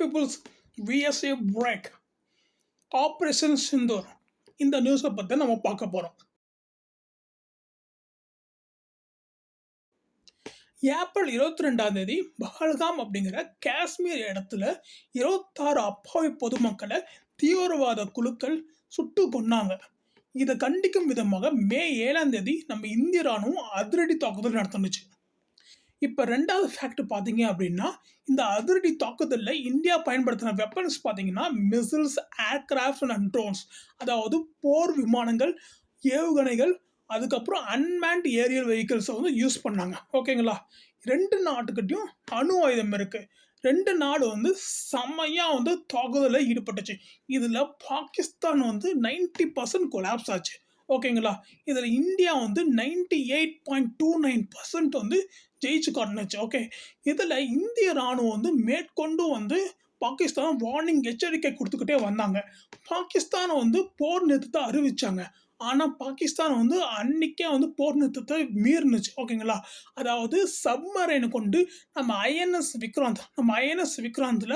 Peoples VSA break operation Sindoor இந்த நியூஸை பற்றி நம்ம பார்க்க போகிறோம். ஏப்ரல் 22 பஹல்காம் அப்படிங்கிற காஷ்மீர் இடத்துல 26 அப்பாவி பொதுமக்களை தீவிரவாத குழுக்கள் சுட்டு கொன்னாங்க. இதை கண்டிக்கும் விதமாக மே 7 நம்ம இந்திய ராணுவம் அதிரடி தாக்குதல் நடத்துனுச்சு. இப்போ ரெண்டாவது ஃபேக்ட் பார்த்தீங்க அப்படின்னா, இந்த அதிரடி தாக்குதலில் இந்தியா பயன்படுத்தின வெப்பன்ஸ் பார்த்தீங்கன்னா மிசில்ஸ், ஏர்கிராஃப்ட் அண்ட் ட்ரோன்ஸ், அதாவது போர் விமானங்கள், ஏவுகணைகள், அதுக்கப்புறம் அன்மேன்ட் ஏரியல் வெஹிக்கிள்ஸை வந்து யூஸ் பண்ணாங்க. ஓகேங்களா? ரெண்டு நாட்டுக்கிட்டையும் அணு ஆயுதம் இருக்குது. ரெண்டு நாடு வந்து செம்மையாக வந்து தாக்குதலில் ஈடுபட்டுச்சு. இதில் பாகிஸ்தான் வந்து 90% கொலாப்ஸ் ஆச்சு. ஓகேங்களா? இதில் இந்தியா வந்து 98.29% வந்து ஜெயிச்சு காட்டுனுச்சு. ஓகே, இதில் இந்திய ராணுவம் வந்து மேற்கொண்டு வந்து பாகிஸ்தான் வார்னிங் எச்சரிக்கை கொடுத்துக்கிட்டே வந்தாங்க. பாகிஸ்தான் வந்து போர் நிறுத்தத்தை அறிவிச்சாங்க. ஆனால் பாகிஸ்தான் வந்து அன்னைக்கே வந்து போர் நிறுத்தத்தை மீறினுச்சு. ஓகேங்களா? அதாவது சப்மரைனை கொண்டு நம்ம ஐஎன்எஸ் விக்ராந்தில்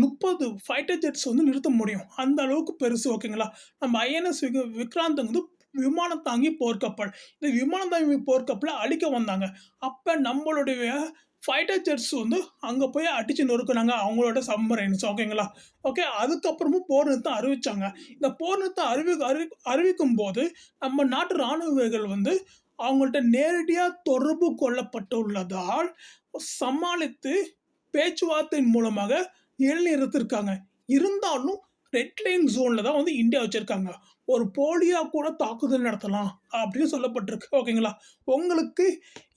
30 ஃபைட்டர் ஜெட்ஸ் வந்து நிறுத்த முடியும். அந்த அளவுக்கு பெருசு. ஓகேங்களா? நம்ம ஐஎன்எஸ் விக்ராந்த் வந்து விமானம் தாங்கி போர்க்கப்பல். இந்த விமானம் தாங்கி போர்க்கப்பலை அழிக்க வந்தாங்க. அப்போ நம்மளுடைய ஃபைட்டர் ஜெட்ஸ் வந்து அங்கே போய் அடித்து நொறுக்குனாங்க அவங்களோட சப்மரைன்ஸ். ஓகேங்களா? ஓகே, அதுக்கப்புறமும் போர் நிறுத்தம் அறிவித்தாங்க. இந்த போர் நிறுத்தம் அறிவிக்கும் போது நம்ம நாட்டு இராணுவ வீரர்கள் வந்து அவங்கள்ட்ட நேரடியாக தொடர்பு கொள்ளப்பட்டுள்ளதால் சமாளித்து பேச்சுவார்த்தையின் மூலமாக இடைநிறுத்திருக்காங்க. இருந்தாலும் ரெட் லைன் ஜோனில் தான் வந்து இந்தியா வச்சுருக்காங்க. ஒரு போலியாக கூட தாக்குதல் நடத்தலாம் அப்படின்னு சொல்லப்பட்டிருக்கு. ஓகேங்களா? உங்களுக்கு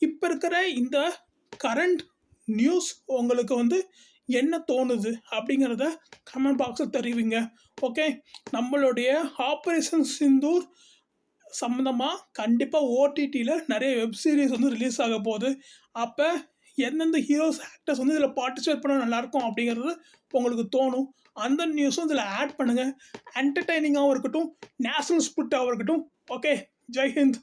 இப்போ இருக்கிற இந்த கரண்ட் நியூஸ் உங்களுக்கு வந்து என்ன தோணுது அப்படிங்கிறத கமெண்ட் பாக்ஸில் தெரிவிங்க. ஓகே, நம்மளுடைய ஆப்ரேஷன் சிந்தூர் சம்மந்தமாக கண்டிப்பாக ஓடிடியில் நிறைய வெப் சீரிஸ் வந்து ரிலீஸ் ஆக போகுது. அப்போ எந்தெந்த ஹீரோஸ் ஆக்டர்ஸ் வந்து இதில் பார்ட்டிசிபேட் பண்ணால் நல்லாயிருக்கும் அப்படிங்கிறது உங்களுக்கு தோணும். அந்த நியூஸும் இதில் ஆட் பண்ணுங்கள். என்டர்டைனிங்காகவும் இருக்கட்டும், நேஷனல் ஸ்பிரிட்டாகவும் இருக்கட்டும். ஓகே, ஜெய் ஹிந்த்.